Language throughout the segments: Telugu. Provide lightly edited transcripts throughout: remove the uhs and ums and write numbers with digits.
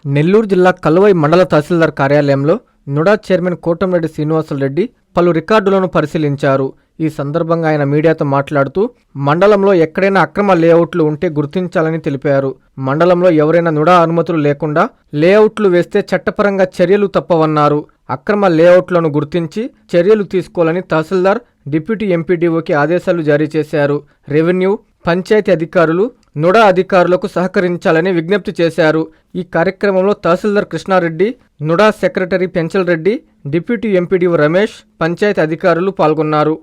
నెల్లూరు జిల్లా కలువై మండల తహసీల్దార్ కార్యాలయంలో నుడా చైర్మన్ కోటంరెడ్డి శ్రీనివాసులరెడ్డి పలు రికార్డులను పరిశీలించారు. ఈ సందర్భంగా ఆయన మీడియాతో మాట్లాడుతూ మండలంలో ఎక్కడైనా అక్రమ లేఅవుట్లు ఉంటే గుర్తించాలని తెలిపారు. మండలంలో ఎవరైనా నుడా అనుమతులు లేకుండా లేఅవుట్లు వేస్తే చట్టపరంగా చర్యలు తప్పవన్నారు. అక్రమ లేఅవుట్లను గుర్తించి చర్యలు తీసుకోవాలని తహసీల్దార్, డిప్యూటీ ఎంపీడీఓకి ఆదేశాలు జారీ చేశారు. రెవెన్యూ, పంచాయతీ అధికారులు నుడా అధికారులకు సహకరించాలని విజ్ఞప్తి చేశారు. ఈ కార్యక్రమంలో tahsildar Krishna Reddy, NUDA secretary Penchal Reddy, deputy MPDO Ramesh, panchayati అధికారులు పాల్గొన్నారు.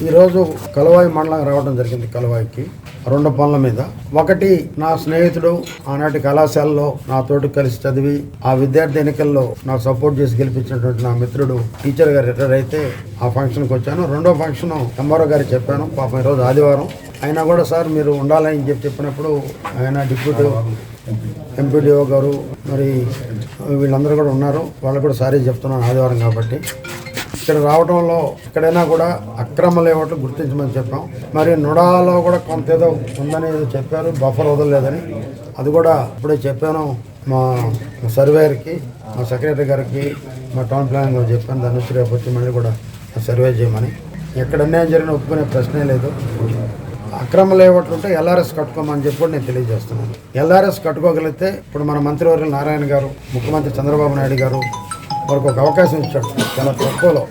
ఈరోజు కలువాయి మండలం రావడం జరిగింది. కలువాయికి 2 పనుల మీద. ఒకటి, నా స్నేహితుడు ఆనాటి కళాశాలలో నాతోటి కలిసి చదివి ఆ విద్యార్థి ఎన్నికల్లో నాకు సపోర్ట్ చేసి గెలిపించినటువంటి నా మిత్రుడు టీచర్ గారు రిటైర్ అయితే ఆ ఫంక్షన్కి వచ్చాను. రెండో ఫంక్షన్ ఎంఆర్ఓ గారికి చెప్పాను. పాపం ఈరోజు ఆదివారం అయినా కూడా సార్ మీరు ఉండాలని చెప్పినప్పుడు ఆయన డిప్యూటీ ఎంపీడీఓ గారు మరి వీళ్ళందరూ కూడా ఉన్నారు. వాళ్ళు కూడా సారీ చెప్తున్నాను ఆదివారం కాబట్టి. ఇక్కడ రావడంలో ఎక్కడైనా కూడా అక్రమ లేఅవుట్లు గుర్తించమని చెప్పాం. మరి నుడాలో కూడా కొంత ఏదో ఉందని చెప్పారు, బఫర్ వదలలేదని. అది కూడా ఇప్పుడే చెప్పాను మా సర్వేయర్కి, మా సెక్రటరీ గారికి, మా టౌన్ ప్లానింగ్ గారు చెప్పాను. దాని నుంచి రేపు వచ్చి మళ్ళీ కూడా సర్వే చేయమని. ఎక్కడ అన్యాయం జరిగిన ఒప్పుకునే ప్రశ్నే లేదు. అక్రమ లేఅవుట్లు ఉంటే ఎల్ఆర్ఎస్ కట్టుకోమని చెప్పి కూడా నేను తెలియజేస్తున్నాను. ఎల్ఆర్ఎస్ కట్టుకోగలిగితే ఇప్పుడు మన మంత్రివర్యులు నారాయణ గారు, ముఖ్యమంత్రి చంద్రబాబు నాయుడు గారు మనకు ఒక అవకాశం ఇచ్చాడు చాలా తక్కువలో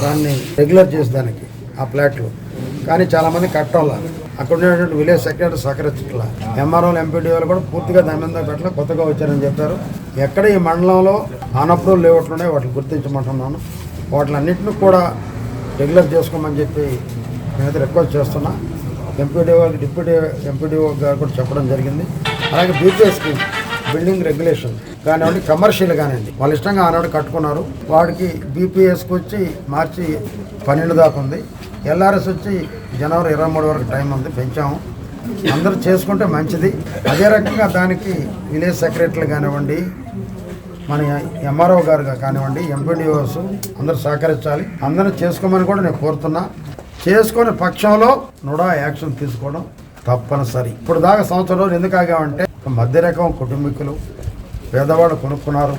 దాన్ని రెగ్యులర్ చేసేదానికి ఆ ప్లాట్లు. కానీ చాలామంది కట్టాల అక్కడ ఉండేటువంటి విలేజ్ సెక్రటరీ సహకరించట్లా. ఎంఆర్ఓలు, ఎంపీడీఓలు కూడా పూర్తిగా దాని మీద పెట్టలే, కొత్తగా వచ్చారని చెప్పారు. ఎక్కడ ఈ మండలంలో అన్అప్రూవ్డ్ లేఅవుట్లు ఉన్నాయి వాటిని గుర్తించమంటున్నాను. వాటిలన్నింటినీ కూడా రెగ్యులర్ చేసుకోమని చెప్పి నేనైతే రిక్వెస్ట్ చేస్తున్నా. ఎంపీడీఓకి, డిప్యూటీ ఎంపీడీఓ గారు కూడా చెప్పడం జరిగింది. అలాగే బీపీఎస్ స్కీమ్, బిల్డింగ్ రెగ్యులేషన్ కానివ్వండి, కమర్షియల్ కానివ్వండి, వాళ్ళు ఇష్టంగా ఆనాడు కట్టుకున్నారు. వాడికి బీపీఎస్కి వచ్చి మార్చి 12 దాకా ఉంది. ఎల్ఆర్ఎస్ వచ్చి జనవరి 23 వరకు టైం ఉంది, పెంచాము. అందరూ చేసుకుంటే మంచిది. అదే రకంగా దానికి విలేజ్ సెక్రటరీలు కానివ్వండి, మన ఎంఆర్ఓ గారు కానివ్వండి, ఎంపీడీఓస్ అందరూ సహకరించాలి. అందరూ చేసుకోమని కూడా నేను కోరుతున్నా. చేసుకునే పక్షంలో నుడా యాక్షన్ తీసుకోవడం తప్పనిసరి. ఇప్పుడు దాకా సంవత్సరం రోజులు ఎందుకు ఆగామంటే మధ్య రకం కుటుంబీకులు, పేదవాళ్ళు కొనుక్కున్నారు,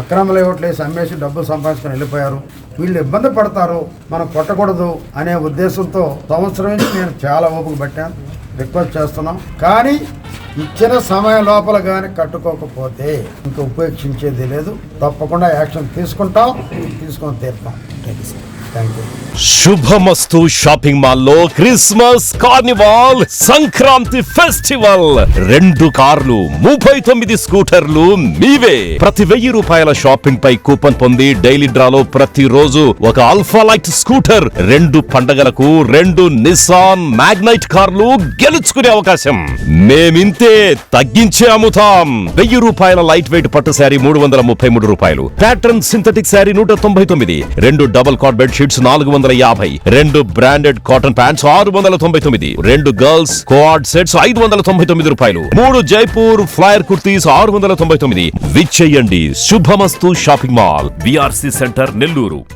అక్రమ లేఅవుట్లు వేసి అమ్మేసి డబ్బులు సంపాదించుకొని వెళ్ళిపోయారు. వీళ్ళు ఇబ్బంది పడతారు, మనం కొట్టకూడదు అనే ఉద్దేశంతో సంవత్సరం నుంచి నేను చాలా ఓపిక పట్టాను. రిక్వెస్ట్ చేస్తున్నాం. కానీ ఇచ్చిన సమయం లోపల కానీ కట్టుకోకపోతే ఇంకా ఉపేక్షించేది లేదు. తప్పకుండా యాక్షన్ తీసుకుంటాం, తీసుకొని తీరుతాం. శుభమస్తు షాపింగ్ మాల్ లో క్రిస్మస్ కార్నివాల్ సంక్రాంతి ఫెస్టివల్ 2 కార్లు 39 స్కూటర్లు మీవే. ప్రతి 1000 రూపాయల షాపింగ్ పై కూపన్ పొంది డైలీ డ్రాలో ప్రతి రోజు ఒక ఆల్ఫా లైట్ స్కూటర్, 2 పండగలకు 2 నిసాన్ మ్యాగ్నైట్ కార్లు గెలుచుకునే అవకాశం. మేమింతే తగ్గించే అమ్ముతాం. 1000 రూపాయల లైట్ వెయిట్ పట్టు శారీ 333 రూపాయలు, pattern synthetic sari 199, 2 double card bed sheets 450, 2 branded cotton pants 699, 2 girls co-ord sets 599 రూపాయలు, 3 జైపూర్ ఫ్లైర్ కుర్తీస్ 699. విచ్చేయండి. శుభమస్తు shopping mall, VRC centre, Nellore.